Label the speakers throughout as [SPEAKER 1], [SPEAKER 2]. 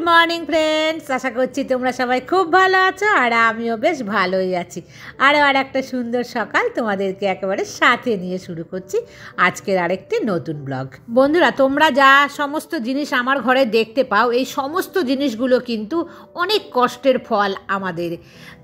[SPEAKER 1] Morning friends, আশা করছি তোমরা সবাই খুব ভালো আছো আর আমিও বেশ ভালোই আছি। আর একটা সুন্দর সকাল তোমাদেরকে একেবারে সাথে নিয়ে শুরু করছি আজকের আরেকটি নতুন ব্লগ। বন্ধুরা, তোমরা যা সমস্ত জিনিস আমার ঘরে দেখতে পাও, এই সমস্ত জিনিসগুলো কিন্তু অনেক কষ্টের ফল আমাদের।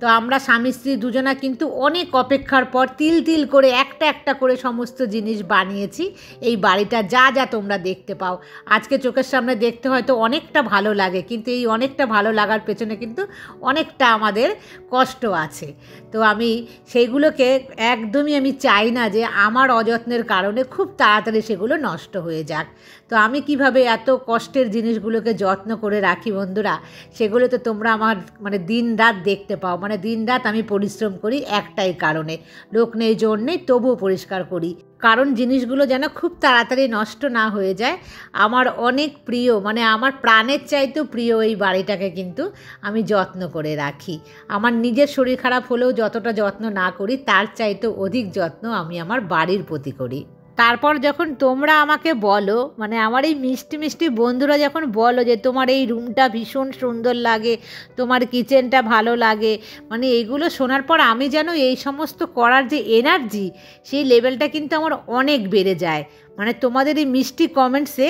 [SPEAKER 1] তো আমরা স্বামী স্ত্রী দুজনা কিন্তু অনেক অপেক্ষার পর তিল তিল করে একটা একটা করে সমস্ত জিনিস বানিয়েছি। এই বাড়িটা যা যা তোমরা দেখতে পাও আজকে চোখের সামনে দেখতে হয়তো অনেকটা ভালো লাগে, কিন্তু এই অনেকটা ভালো লাগার পেছনে কিন্তু অনেকটা আমাদের কষ্ট আছে। তো আমি সেইগুলোকে একদমই আমি চাই না যে আমার অযত্নের কারণে খুব তাড়াতাড়ি সেগুলো নষ্ট হয়ে যাক। তো আমি কিভাবে এত কষ্টের জিনিসগুলোকে যত্ন করে রাখি বন্ধুরা, সেগুলো তো তোমরা আমার দিন রাত দেখতে পাও। দিন রাত আমি পরিশ্রম করি একটাই কারণে, লোক নেই জোর নেই তবুও পরিষ্কার করি, কারণ জিনিসগুলো যেন খুব তাড়াতাড়ি নষ্ট না হয়ে যায়। আমার অনেক প্রিয়, আমার প্রাণের চাইতেও প্রিয় এই বাড়িটাকে কিন্তু আমি যত্ন করে রাখি। আমার নিজের শরীর খারাপ হলেও যতটা যত্ন না করি তার চাইতেও অধিক যত্ন আমি আমার বাড়ির প্রতি করি। তারপর যখন তোমরা আমাকে বলো, আমার এই মিষ্টি মিষ্টি বন্ধুরা যখন বলো যে তোমার এই রুমটা ভীষণ সুন্দর লাগে, তোমার কিচেনটা ভালো লাগে, এইগুলো শোনার পর আমি যেন এই সমস্ত করার যে এনার্জি, সেই লেভেলটা কিন্তু আমার অনেক বেড়ে যায়। তোমাদের এই মিষ্টি কমেন্টসে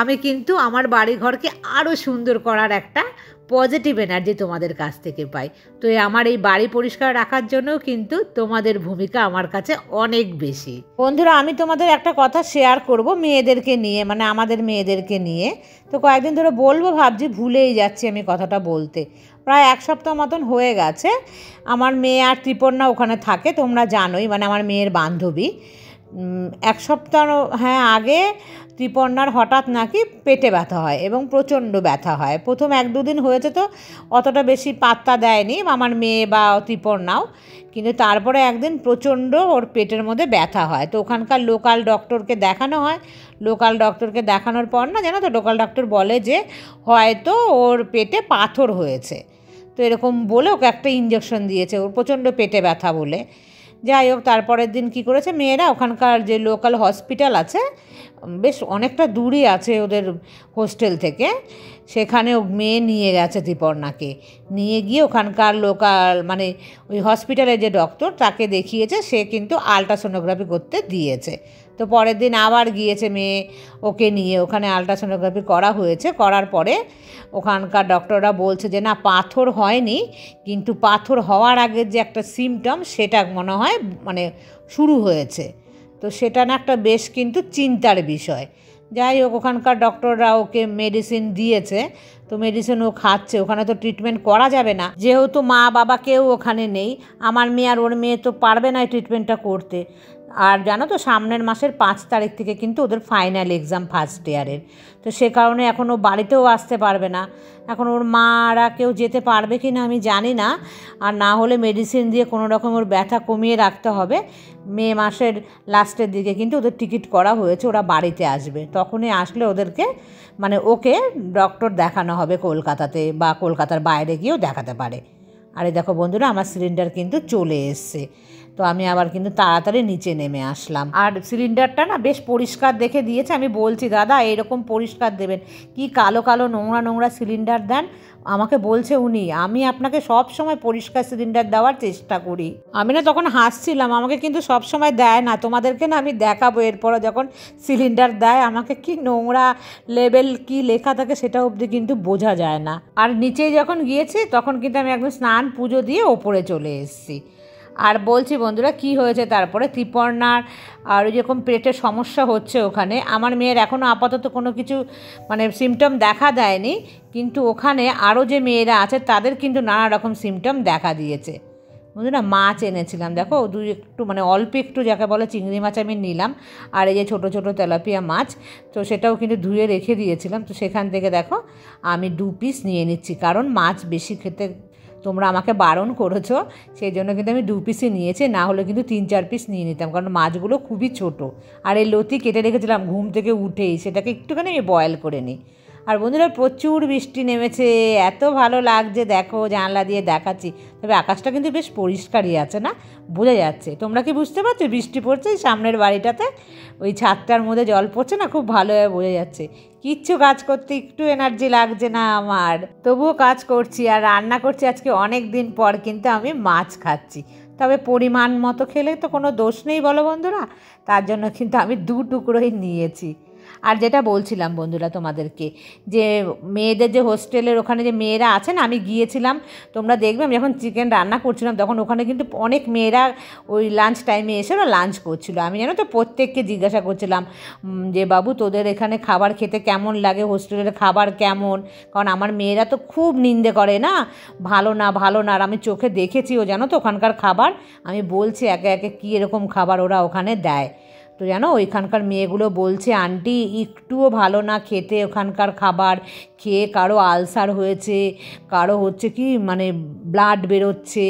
[SPEAKER 1] আমি কিন্তু আমার বাড়িঘরকে আরও সুন্দর করার একটা পজিটিভ এনার্জি তোমাদের কাছ থেকে পাই। তো আমার এই বাড়ি পরিষ্কার রাখার জন্যও কিন্তু তোমাদের ভূমিকা আমার কাছে অনেক বেশি। বন্ধুরা, আমি তোমাদের একটা কথা শেয়ার করব মেয়েদেরকে নিয়ে, আমাদের মেয়েদেরকে নিয়ে। তো কয়েকদিন ধরে বলবো ভাবছি, ভুলেই যাচ্ছি আমি কথাটা বলতে। প্রায় এক সপ্তাহ মতন হয়ে গেছে। আমার মেয়ে আর ত্রিপর্ণা ওখানে থাকে, তোমরা জানোই, আমার মেয়ের বান্ধবী। এক সপ্তাহ আগে ত্রিপর্ণার হঠাৎ নাকি পেটে ব্যথা হয় এবং প্রচণ্ড ব্যথা হয়। প্রথম 1-2 দিন হয়েছে, তো অতটা বেশি পাত্তা দেয়নি আমার মেয়ে বা ত্রিপর্ণাও, কিন্তু তারপরে একদিন প্রচণ্ড ওর পেটের মধ্যে ব্যথা হয়। তো ওখানকার লোকাল ডক্টরকে দেখানো হয়। লোকাল ডক্টরকে দেখানোর পর জানো তো, লোকাল ডক্টর বলে যে হয়তো ওর পেটে পাথর হয়েছে। তো এরকম বলে ওকে একটা ইঞ্জেকশন দিয়েছে ওর প্রচণ্ড পেটে ব্যথা বলে। যাই হোক, তারপরের দিন কি করেছে মেয়েরা, ওখানকার যে লোকাল হসপিটাল আছে, বেশ অনেকটা দূরই আছে ওদের হোস্টেল থেকে, সেখানে মেয়ে নিয়ে গেছে ত্রিপর্ণাকে। নিয়ে গিয়ে ওখানকার লোকাল ওই হসপিটালের যে ডক্টর তাকে দেখিয়েছে, সে কিন্তু আলট্রাসোনোগ্রাফি করতে দিয়েছে। তো পরের দিন আবার গিয়েছে মেয়ে ওকে নিয়ে, ওখানে আলট্রাসোনোগ্রাফি করা হয়েছে। করার পরে ওখানকার ডক্টররা বলছে যে না, পাথর হয়নি, কিন্তু পাথর হওয়ার আগের যে একটা সিমটম সেটা মনে হয় শুরু হয়েছে। তো সেটা না একটা বেশ কিন্তু চিন্তার বিষয়। যাই হোক, ওখানকার ডক্টররা ওকে মেডিসিন দিয়েছে। তো মেডিসিন ও খাচ্ছে। ওখানে তো ট্রিটমেন্ট করা যাবে না, যেহেতু মা বাবা কেউ ওখানে নেই। আমার মেয়ে আর ওর মেয়ে তো পারবে না এই ট্রিটমেন্টটা করতে। আর জানো তো, সামনের মাসের 5 তারিখ থেকে কিন্তু ওদের ফাইনাল এক্সাম ফার্স্ট ইয়ারের। তো সে কারণে এখন ও বাড়িতেও আসতে পারবে না। এখন ওর মারা কেউ যেতে পারবে কি না আমি জানি না। আর না হলে মেডিসিন দিয়ে কোনো রকম ওর ব্যথা কমিয়ে রাখতে হবে। মে মাসের লাস্টের দিকে কিন্তু ওদের টিকিট করা হয়েছে, ওরা বাড়িতে আসবে। তখনই আসলে ওদেরকে ওকে ডক্টর দেখানো হবে কলকাতাতে, বা কলকাতার বাইরে গিয়েও দেখাতে পারে। আরে দেখো বন্ধুরা, আমার সিলিন্ডার কিন্তু চলে এসছে। তো আমি আবার কিন্তু তাড়াতাড়ি নিচে নেমে আসলাম। আর সিলিন্ডারটা না বেশ পরিষ্কার দেখে দিয়েছে। আমি বলছি, দাদা এরকম পরিষ্কার দেবেন, কি কালো কালো নোংরা নোংরা সিলিন্ডার দেন। আমাকে বলছে উনি, আমি আপনাকে সব সময় পরিষ্কার সিলিন্ডার দেওয়ার চেষ্টা করি। আমি না তখন হাসছিলাম, আমাকে কিন্তু সব সময় দেয় না। তোমাদেরকে না আমি দেখাবো এরপরে যখন সিলিন্ডার দেয় আমাকে, কি নোংরা লেবেল কি লেখা থাকে সেটা অবধি কিন্তু বোঝা যায় না। আর নিচে যখন গিয়েছি তখন কিন্তু আমি একদম স্নান পুজো দিয়ে ওপরে চলে এসেছি। আর বলছি বন্ধুরা, কি হয়েছে তারপরে, ত্রিপর্ণার আর ওই যেরকম পেটের সমস্যা হচ্ছে ওখানে। আমার মেয়ের এখনও আপাতত কোনো কিছু সিমটম দেখা দেয়নি, কিন্তু ওখানে আরও যে মেয়েরা আছে তাদের কিন্তু নানা রকম সিমটম দেখা দিয়েছে। বন্ধুরা, মাছ এনেছিলাম, দেখো একটু অল্প একটু যাকে বলে চিংড়ি মাছ আমি নিলাম, আর এই যে ছোটো ছোটো তেলাপিয়া মাছ, তো সেটাও কিন্তু ধুয়ে রেখে দিয়েছিলাম। তো সেখান থেকে দেখো আমি 2 পিস নিয়ে নিচ্ছি, কারণ মাছ বেশি খেতে তোমরা আমাকে বারণ করেছো, সেই জন্য কিন্তু আমি 2 পিসই নিয়েছি। না হলে কিন্তু 3-4 পিস নিয়ে নিতাম, কারণ মাছগুলো খুবই ছোট। আর এই লতি কেটে রেখেছিলাম ঘুম থেকে উঠেই, সেটাকে একটুখানি আমি বয়েল করে নিই। আর বন্ধুরা প্রচুর বৃষ্টি নেমেছে, এত ভালো লাগছে, দেখো জানলা দিয়ে দেখাচ্ছি। তবে আকাশটা কিন্তু বেশ পরিষ্কারই আছে, না বোঝা যাচ্ছে। তোমরা কি বুঝতে পারছো বৃষ্টি পড়ছে সামনের বাড়িটাতে? ওই ছাদটার মধ্যে জল পড়ছে না, খুব ভালোভাবে বোঝা যাচ্ছে। কিচ্ছু কাজ করতে একটু এনার্জি লাগছে না আমার, তবুও কাজ করছি। আর রান্না করছি আজকে অনেক দিন পর, কিন্তু আমি মাছ খাচ্ছি। তবে পরিমাণ মতো খেলে তো কোনো দোষ নেই বলো বন্ধুরা, তার জন্য কিন্তু আমি 2 টুকরোই নিয়েছি। আর যেটা বলছিলাম বন্ধুরা তোমাদেরকে, যে মেয়েদের যে হোস্টেলের ওখানে যে মেয়েরা আছে না, আমি গিয়েছিলাম, তোমরা দেখবে আমি যখন চিকেন রান্না করছিলাম তখন ওখানে কিন্তু অনেক মেয়েরা ওই লাঞ্চ টাইমে এসে ওরা লাঞ্চ করছিলো। আমি জানো তো প্রত্যেককে জিজ্ঞাসা করছিলাম যে বাবু তোদের এখানে খাবার খেতে কেমন লাগে, হোস্টেলের খাবার কেমন, কারণ আমার মেয়েরা তো খুব নিন্দে করে না, ভালো না ভালো না। আর আমি চোখে দেখেছিও জানো তো ওখানকার খাবার, আমি বলছি একে একে কী এরকম খাবার ওরা ওখানে দেয়। তো জানো ওইখানকার মেয়েগুলো বলছে আন্টি একটুও ভালো না খেতে ওখানকার খাবার, খেয়ে কারো আলসার হয়েছে, কারো হচ্ছে কি মানে ব্লাড বেরোচ্ছে,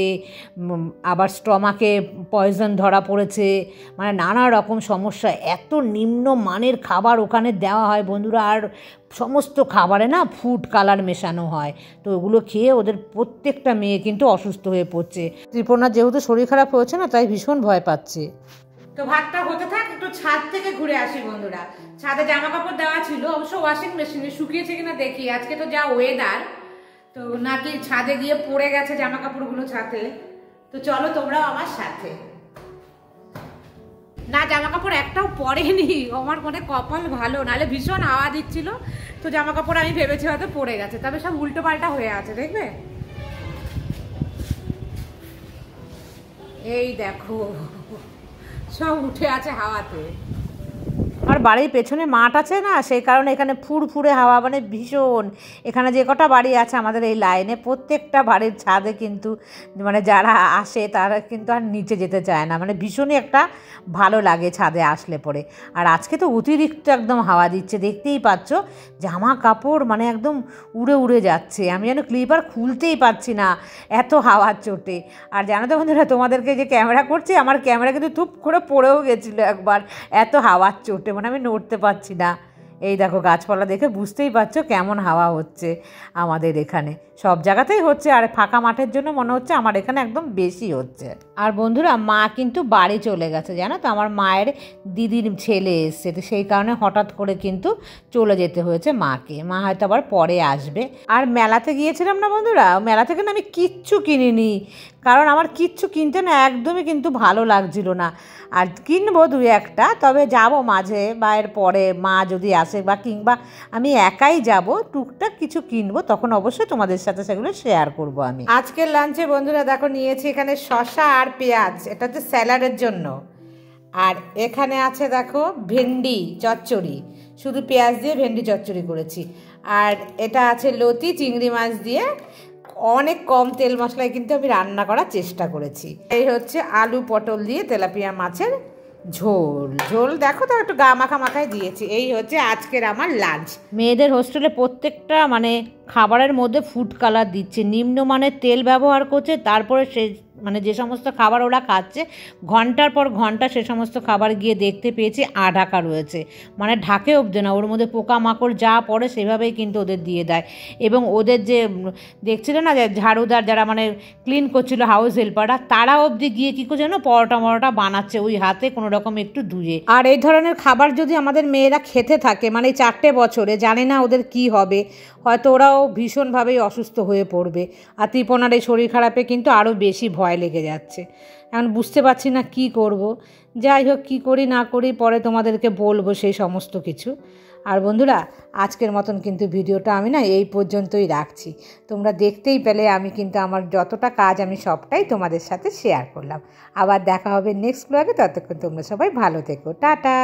[SPEAKER 1] আবার স্টমাকে পয়জন ধরা পড়েছে, মানে নানা রকম সমস্যা। এত নিম্ন মানের খাবার ওখানে দেওয়া হয় বন্ধুরা, আর সমস্ত খাবারে না ফুড কালার মেশানো হয়। তো ওগুলো খেয়ে ওদের প্রত্যেকটা মেয়ে কিন্তু অসুস্থ হয়ে পড়ছে। ত্রিপর্ণার যেহেতু শরীর খারাপ হয়েছে না, তাই ভীষণ ভয় পাচ্ছে। তো ভাতটা হতে থাক, একটু ছাদ থেকে ঘুরে আসি বন্ধুরা। ছাদে জামা কাপড় দেওয়া ছিল, অবশ্য ওয়াশিং মেশিনে শুকিয়েছে কিনা দেখি। আজকে তো যা ওয়েদার, তো নাকি ছাদে গিয়ে পড়ে গেছে জামা কাপড়গুলো ছাদে। তো চলো তোমরাও আমার সাথে। না জামা কাপড় একটাও পরেনি, আমার মনে কপাল ভালো, নাহলে ভীষণ হাওয়া দিচ্ছিল। তো জামা কাপড় আমি ভেবেছি হয়তো পড়ে গেছে, তবে সব উল্টো পাল্টা হয়ে আছে দেখবে। এই দেখো সব উঠে আছে হাওয়াতে। আর বাড়ির পেছনে মাঠ আছে না, সেই কারণে এখানে ফুরফুরে হাওয়া, মানে ভীষণ। এখানে যে কটা বাড়ি আছে আমাদের এই লাইনে, প্রত্যেকটা বাড়ির ছাদে কিন্তু মানে যারা আসে তারা কিন্তু আর নিচে যেতে চায় না, মানে ভীষণই একটা ভালো লাগে ছাদে আসলে পরে। আর আজকে তো অতিরিক্ত একদম হাওয়া দিচ্ছে, দেখতেই পাচ্ছ জামা কাপড় মানে একদম উড়ে উড়ে যাচ্ছে। আমি যেন ক্লিপার খুলতেই পারছি না, এত হাওয়ার চোটে। আর জানো তো বন্ধুরা, তোমাদেরকে যে ক্যামেরা করছি, আমার ক্যামেরা কিন্তু টুপ করে পড়েও গেছিলো একবার, এত হাওয়ার চোটে, মানে আমি নড়তে পারছি না। এই দেখো গাছপালা দেখে বুঝতেই পারছো কেমন হাওয়া হচ্ছে আমাদের এখানে। সব জায়গাতেই হচ্ছে, আর ফাঁকা মাঠের জন্য মনে হচ্ছে আমার এখানে একদম বেশি হচ্ছে। আর বন্ধুরা মা কিন্তু বাড়ি চলে গেছে জানো তো, আমার মায়ের দিদির ছেলে এসছে, তো সেই কারণে হঠাৎ করে কিন্তু চলে যেতে হয়েছে মাকে। মা হয়তো আবার পরে আসবে। আর মেলাতে গিয়েছিলাম না বন্ধুরা, মেলা থেকে না আমি কিচ্ছু কিনিনি, কারণ আমার কিচ্ছু কিনতে না একদমই কিন্তু ভালো লাগছিল না। আর কিনবো 2-1টা, তবে যাব মাঝে বা এর পরে মা যদি আসে, বা কিংবা আমি একাই যাব, টুকটাক কিছু কিনবো, তখন অবশ্যই তোমাদের সাথে সেগুলো শেয়ার করব আমি। আজকের লাঞ্চে বন্ধুরা দেখো নিয়েছি এখানে শসা আর পেঁয়াজ, এটা হচ্ছে স্যালাডের জন্য। আর এখানে আছে দেখো ভেন্ডি চচ্চড়ি, শুধু পেঁয়াজ দিয়ে ভেন্ডি চচ্চড়ি করেছি। আর এটা আছে লতি চিংড়ি মাছ দিয়ে, অনেক কম তেল মশলায় কিন্তু আমি রান্না করার চেষ্টা করেছি। এই হচ্ছে আলু পটল দিয়ে তেলাপিয়া মাছের ঝোল। ঝোল দেখো তো একটু গা মাখা মাখায় দিয়েছি। এই হচ্ছে আজকের আমার লাঞ্চ। মেয়েদের হোস্টেলে প্রত্যেকটা মানে খাবারের মধ্যে ফুড কালার দিচ্ছে, নিম্নমানের তেল ব্যবহার করছে, তারপরে সে মানে যে সমস্ত খাবার ওরা খাচ্ছে ঘন্টার পর ঘন্টা সে সমস্ত খাবার গিয়ে দেখতে পেয়েছি ঢাকা রয়েছে, মানে ঢাকে অবধি না, ওর মধ্যে পোকামাকড় যা পড়ে সেভাবেই কিন্তু ওদের দিয়ে দেয়। এবং ওদের যে দেখছিল না যে ঝাড়ুদার যারা মানে ক্লিন করছিল হাউস হেল্পাররা, তারা অবধি গিয়ে কী করছে যেন পরোটা বানাচ্ছে ওই হাতে কোনো রকম একটু ধুয়ে। আর এই ধরনের খাবার যদি আমাদের মেয়েরা খেতে থাকে মানে 4টে বছরে, জানি না ওদের কি হবে, হয়তো ওরাও ভীষণভাবেই অসুস্থ হয়ে পড়বে। আর ত্রিপনার এই শরীর খারাপে কিন্তু আরও বেশি ভয় লেগে যাচ্ছে। এখন বুঝতে পারছি না কি করব। যাই হোক, কী করি না করি পরে তোমাদেরকে বলবো সেই সমস্ত কিছু। আর বন্ধুরা আজকের মতন কিন্তু ভিডিওটা আমি না এই পর্যন্তই রাখছি। তোমরা দেখতেই পেলে আমি কিন্তু আমার যতটা কাজ আমি সবটাই তোমাদের সাথে শেয়ার করলাম। আবার দেখা হবে নেক্সট ব্লগে, ততক্ষণ তোমরা সবাই ভালো থেকো, টাটা।